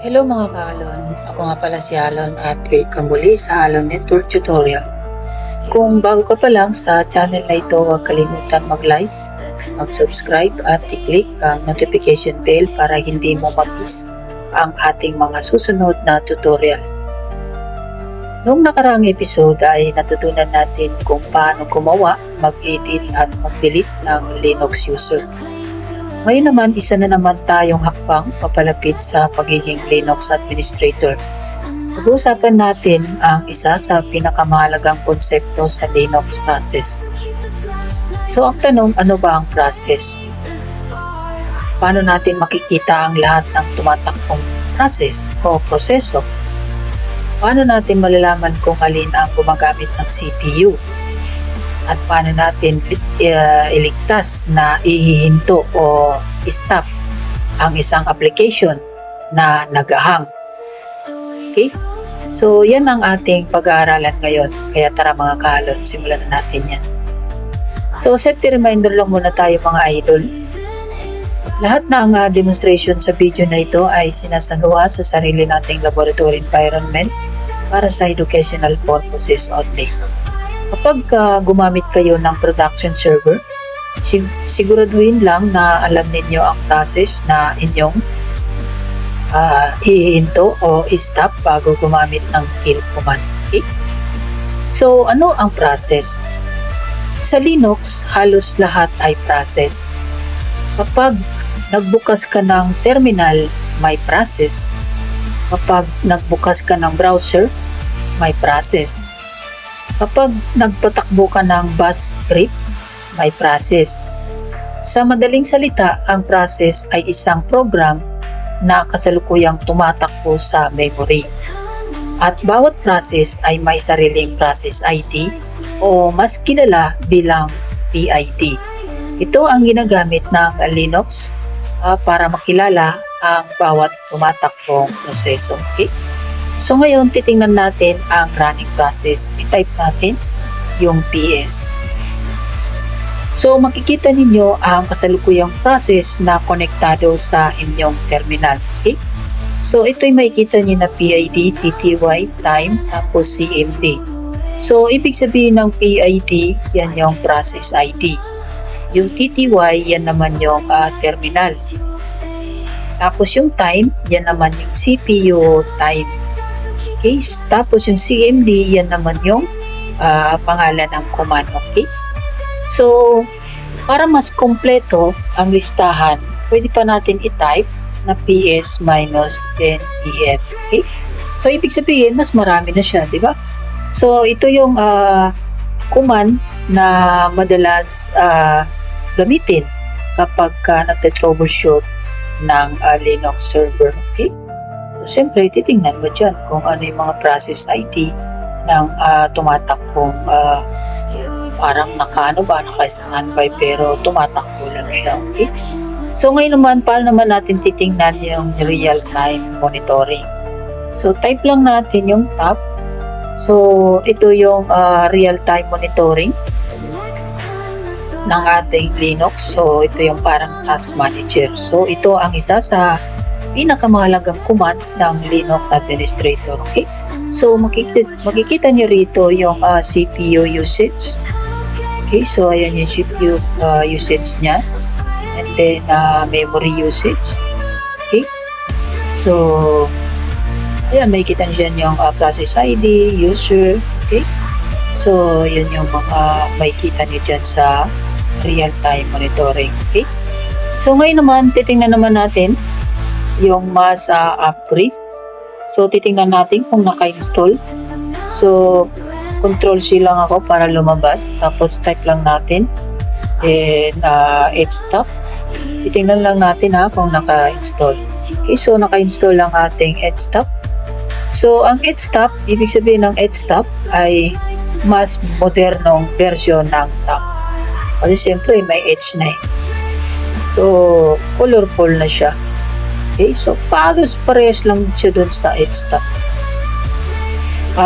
Hello mga ka-Alon, ako nga pala si Alon at welcome muli sa Alon Network Tutorial. Kung bago ka pa lang sa channel na ito, huwag kalimutan mag-like, mag-subscribe at i-click ang notification bell para hindi mo ma-miss ang ating mga susunod na tutorial. Noong nakaraang episode ay natutunan natin kung paano gumawa, mag-edit at mag-delete ng Linux user. Ngayon naman, isa na naman tayong hakbang papalapit sa pagiging Linux administrator. Pag-uusapan natin ang isa sa pinakamahalagang konsepto sa Linux process. So ang tanong, ano ba ang process? Paano natin makikita ang lahat ng tumatakbong process o proseso? Paano natin malalaman kung alin ang gumagamit ng CPU? At paano natin iligtas na ihihinto o stop ang isang application na nag-hang. Okay? So, yan ang ating pag-aaralan ngayon. Kaya tara mga ka-Alon, simulan na natin yan. So, safety reminder lang muna tayo mga idol. Lahat ng demonstration sa video na ito ay sinasagawa sa sarili nating laboratory environment para sa educational purposes only. Kapag gumamit kayo ng production server, siguraduhin lang na alam ninyo ang process na inyong hihinto o stop bago gumamit ng kill command. Okay? So, ano ang process? Sa Linux, halos lahat ay process. Kapag nagbukas ka ng terminal, may process. Kapag nagbukas ka ng browser, may process. Kapag nagpatakbo ka ng bash script, may process. Sa madaling salita, ang process ay isang program na kasalukuyang tumatakbo sa memory. At bawat process ay may sariling process ID o mas kilala bilang PID. Ito ang ginagamit ng Linux para makilala ang bawat tumatakbong proseso. Okay? So ngayon, titingnan natin ang running process. I-type natin yung PS. So makikita ninyo ang kasalukuyang process na konektado sa inyong terminal. Okay? So ito'y makikita nyo na PID, TTY, time, tapos CMD. So ibig sabihin ng PID, yan yung process ID. Yung TTY, yan naman yung terminal. Tapos yung time, yan naman yung CPU time. Okay, tapos yung CMD, yan naman yung pangalan ng command. Okay? So, para mas kompleto ang listahan, pwede pa natin i-type na PS-10EF. Okay? So, ibig sabihin, mas marami na siya, di ba? So, ito yung command na madalas gamitin kapag nagte-troubleshoot ng Linux server. Okay? So, siyempre, titingnan mo dyan kung ano yung mga process ID ng tumatakbong parang naka-standby pero tumatakbo lang siya. Okay? So, ngayon naman, paano naman natin titingnan yung real-time monitoring? So, type lang natin yung tab. So, ito yung real-time monitoring ng ating Linux. So, ito yung parang task manager. So, ito ang isa sa pinakamahalagang commands ng Linux administrator. Okay? So, makikita nyo rito yung CPU usage. Okay? So, ayan yung CPU usage niya. And then, memory usage. Okay? So, ayan, makikita nyo dyan yung process ID, user. Okay? So, yun yung mga makikita nyo dyan sa real-time monitoring. Okay? So, ngayon naman, titingnan naman natin yung mass upgrade. So, titingnan natin kung naka-install. So, Control-C lang ako para lumabas. Tapos, type lang natin. And, stop. Titingnan lang natin kung naka-install. Okay, so, naka-install lang ating stop. So, ang stop, ibig sabihin ng stop ay mas modernong version ng tab. Kasi, siyempre, may H na eh. So, colorful na siya. Okay, so parehas lang siya dun sa stop.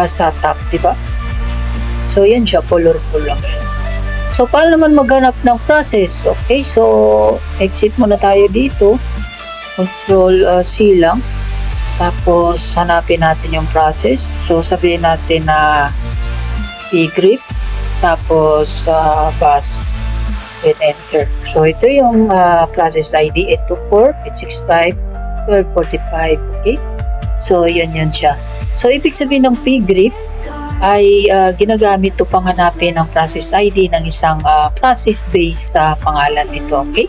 Sa top, di ba? So, yan siya, colorful lang siya. So, paano naman maghanap ng process? Okay, so exit muna tayo dito. Control C lang. Tapos, hanapin natin yung process. So, sabihin natin na pgrip. Tapos, bus. Then, enter. So, ito yung process ID. 824, 865, 1245. Okay? So, yan siya. So, ibig sabihin ng pgrip ay ginagamit to panghanapin ng process ID ng isang process based sa pangalan nito. Okay?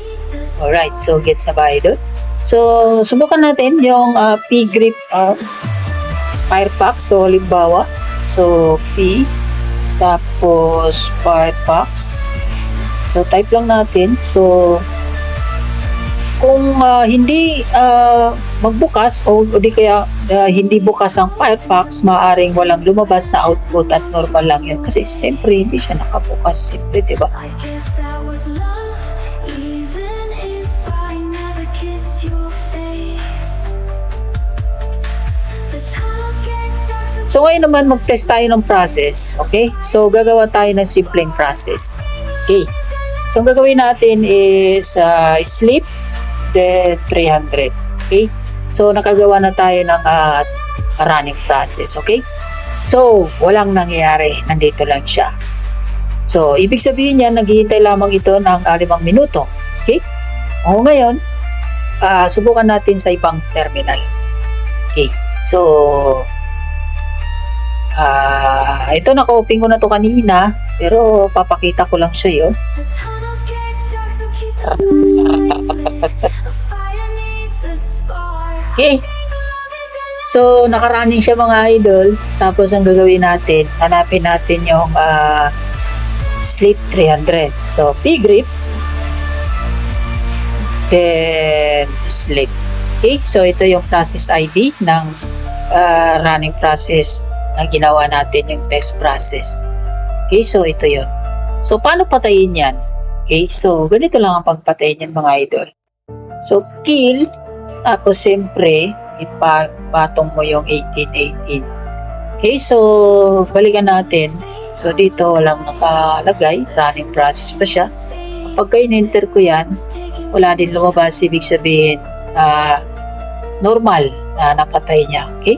Alright. So, gets na ba idol? So, subukan natin yung pgrip Firefox. So, halimbawa, so P tapos Firefox. So, type lang natin. So, kung hindi magbukas o di kaya hindi bukas ang Firefox, maaaring walang lumabas na output at normal lang yun. Kasi siyempre, hindi siya nakabukas. Siyempre, diba? So ngayon naman mag-test tayo ng process, okay? So gagawa tayo ng simpleng process. Okay. So ang gagawin natin is sleep the 300. Okay? So nakagawa na tayo ng running process, okay? So walang nangyayari, nandito lang siya. So ibig sabihin niyan naghihintay lamang ito ng 5 minuto. Okay? O ngayon, subukan natin sa ibang terminal. Okay. So ito naka-open ko na to kanina pero papakita ko lang sa iyo. Okay. So naka-running siya mga idol. Tapos ang gagawin natin, hanapin natin yung sleep 300. So pgrip then sleep. Okay, so ito yung process ID ng running process na ginawa natin yung test process. Okay, so ito yun. So, paano patayin yan? Okay, so ganito lang ang pagpatayin yan mga idol. So, kill, tapos siyempre, ipatong mo yung 1818. Okay, so balikan natin. So, dito walang nakalagay, running process pa siya. Kapag in-enter ko yan, wala din lumabas, ibig sabihin, normal na napatay niya. Okay?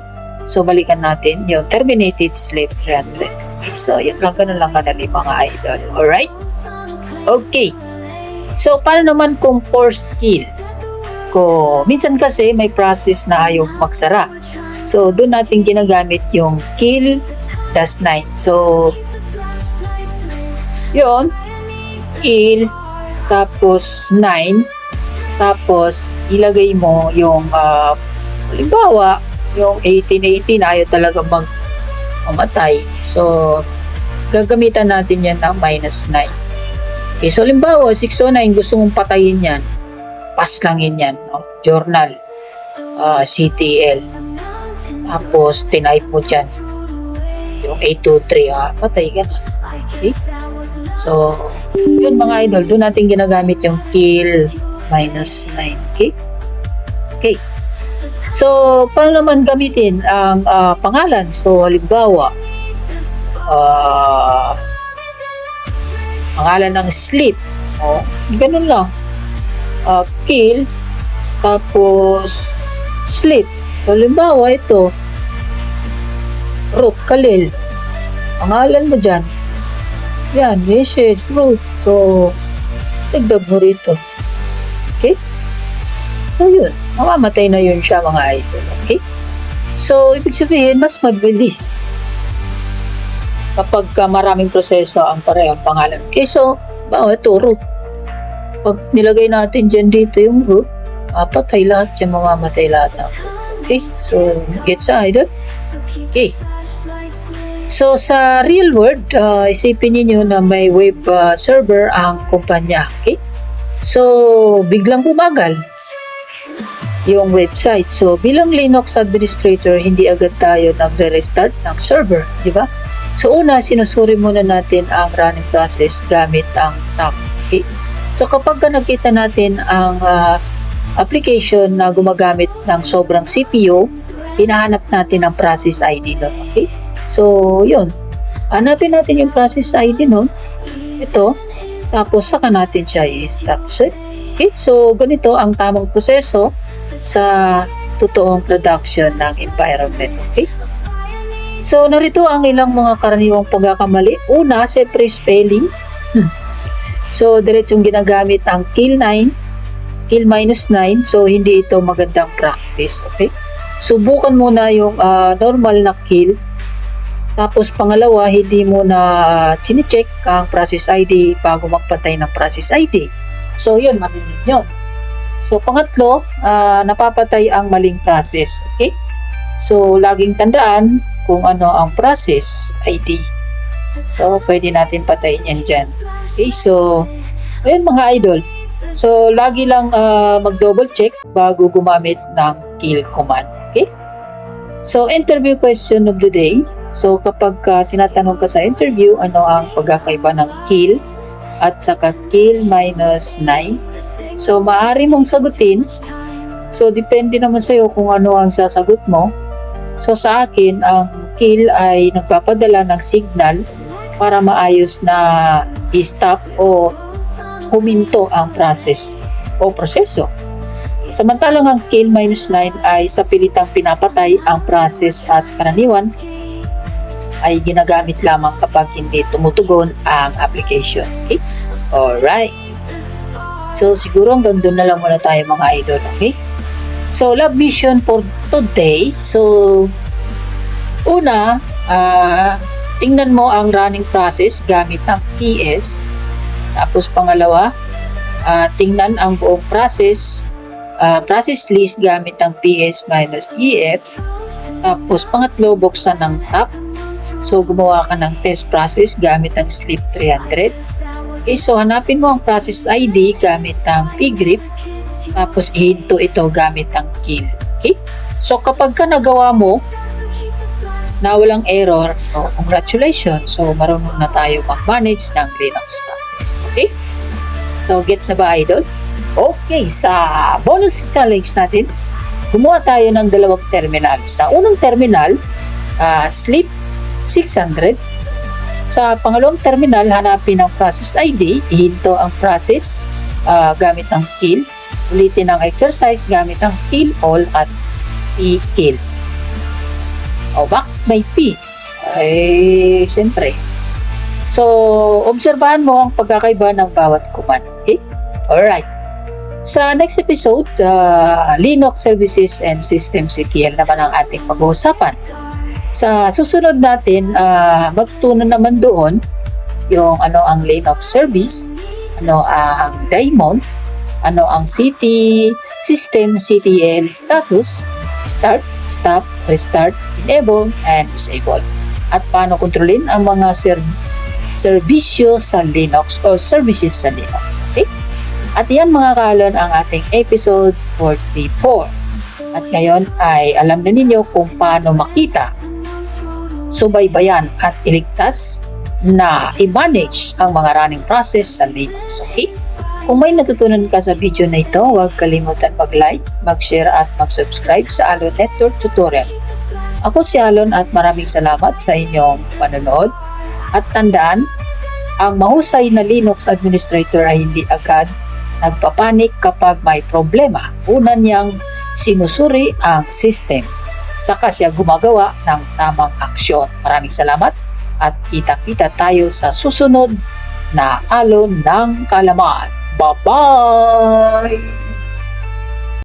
So, balikan natin yung terminated sleep 300. Okay, so, yan lang, ganun lang kadali mga idol. Alright? Okay. So, paano naman kung forced kill? Minsan kasi may process na ayaw magsara. So, doon natin ginagamit yung kill -9. So, yun. Kill, tapos 9. Tapos, ilagay mo yung, halimbawa, yung 1818 ayaw talaga mamatay. So, gagamitan natin yan ng -9. Okay, so halimbawa, 609, gusto mong patayin yan. Pass langin yan. No? Journal. CTL. Tapos, tinype mo dyan. Yung 823, patay ka na. Okay? So, yun mga idol, doon natin ginagamit yung kill -9. Okay? Okay. So, paano naman gamitin ang pangalan? So, halimbawa, pangalan ng sleep. O, ganun lang. Kill, tapos sleep. So, halimbawa, ito, root, Khalil. Pangalan mo dyan. Yan, message, root. So, dagdag mo rito. Okay? So, yun. Mamamatay na yun siya mga idol. Okay? So, ibig sabihin, mas mabilis kapag maraming proseso ang parehong pangalan. Okay, so, ito, root. Pag nilagay natin dyan dito yung root, patay lahat yan, mamamatay lahat na. Okay, so, get sa idol? Okay. So, sa real world, isipin niyo na may web server ang kumpanya. Okay? So, biglang bumagal yung website. So, bilang Linux administrator, hindi agad tayo nagre-restart ng server, di ba? So, una, sinusuri muna natin ang running process gamit ang tab. Okay? So, kapag nakita natin ang application na gumagamit ng sobrang CPU, hinahanap natin ang process ID doon. Okay? So, yun. Hanapin natin yung process ID noon. Ito. Tapos, saka natin siya i-stop set. Okay? So, ganito ang tamang proseso sa totoong production ng environment. Okay? So, narito ang ilang mga karaniwang pagkakamali. Una, siyempre spelling. So, diretsong ginagamit ang kill 9, kill -9. So, hindi ito magandang practice. Okay? Subukan muna yung normal na kill. Tapos, pangalawa, hindi mo na chine-check ang process ID bago magpatay ng process ID. So, yun, marinig yun. So, pangatlo, napapatay ang maling process. Okay? So, laging tandaan kung ano ang process ID. So, pwede natin patayin yan dyan. Okay, so, ayun mga idol. So, lagi lang mag-double check bago gumamit ng kill command. Okay? So, interview question of the day. So, kapag tinatanong ka sa interview, ano ang pagkakaiba ng kill at saka kill -9. So, maaari mong sagutin. So, depende naman sa'yo kung ano ang sasagot mo. So, sa akin, ang kill ay nagpapadala ng signal para maayos na i-stop o huminto ang process o proseso. Samantalang ang kill -9 ay sa pilitang pinapatay ang process at karaniwan ay ginagamit lamang kapag hindi tumutugon ang application. Okay? Alright. So, siguro hanggang doon na lang muna tayo mga idol. Okay? So, lab mission for today. So, una, tingnan mo ang running process gamit ang PS. Tapos, pangalawa, tingnan ang buong process list gamit ang PS-EF. Tapos, pangatlo, buksan ng tab. So, gumawa ka ng test process gamit ang Sleep 300. Okay, so hanapin mo ang process ID gamit ang pgrip. Tapos, ihinto ito gamit ang kill. Okay? So, kapag ka nagawa mo na walang error, so, congratulations. So, marunong na tayo mag-manage ng Linux process. Okay? So, gets na ba, idol? Okay, sa bonus challenge natin, gumawa tayo ng dalawang terminal. Sa unang terminal, Sleep 600. Sa pangalawang terminal, hanapin ang process ID, ihinto ang process gamit ang kill. Ulitin ang exercise gamit ang kill all at p-kill. O, bakit may P? Ay, siyempre. So, obserbahan mo ang pagkakaiba ng bawat command. Okay? Alright. Sa next episode, Linux Services and System CTL naman ang ating pag-uusapan. Sa susunod natin, magtutunan naman doon yung ano ang Linux Service, ano ang daemon, ano ang System CTL status, start, stop, restart, enable, and disable. At paano kontrolin ang mga serbisyo sa Linux o services sa Linux. Okay? At yan mga kalon ang ating episode 44. At ngayon ay alam na ninyo kung paano makita, subaybayan at iligtas na i-manage ang mga running process sa Linux. Okay? Kung may natutunan ka sa video na ito, huwag kalimutan mag-like, mag-share at mag-subscribe sa Alon Network Tutorial. Ako si Alon at maraming salamat sa inyong panonood. At tandaan, ang mahusay na Linux administrator ay hindi agad nagpapanik kapag may problema. Una niyang sinusuri ang system. Saka siya gumagawa ng tamang aksyon. Maraming salamat at kita-kita tayo sa susunod na Alon ng Kaalaman. Bye-bye!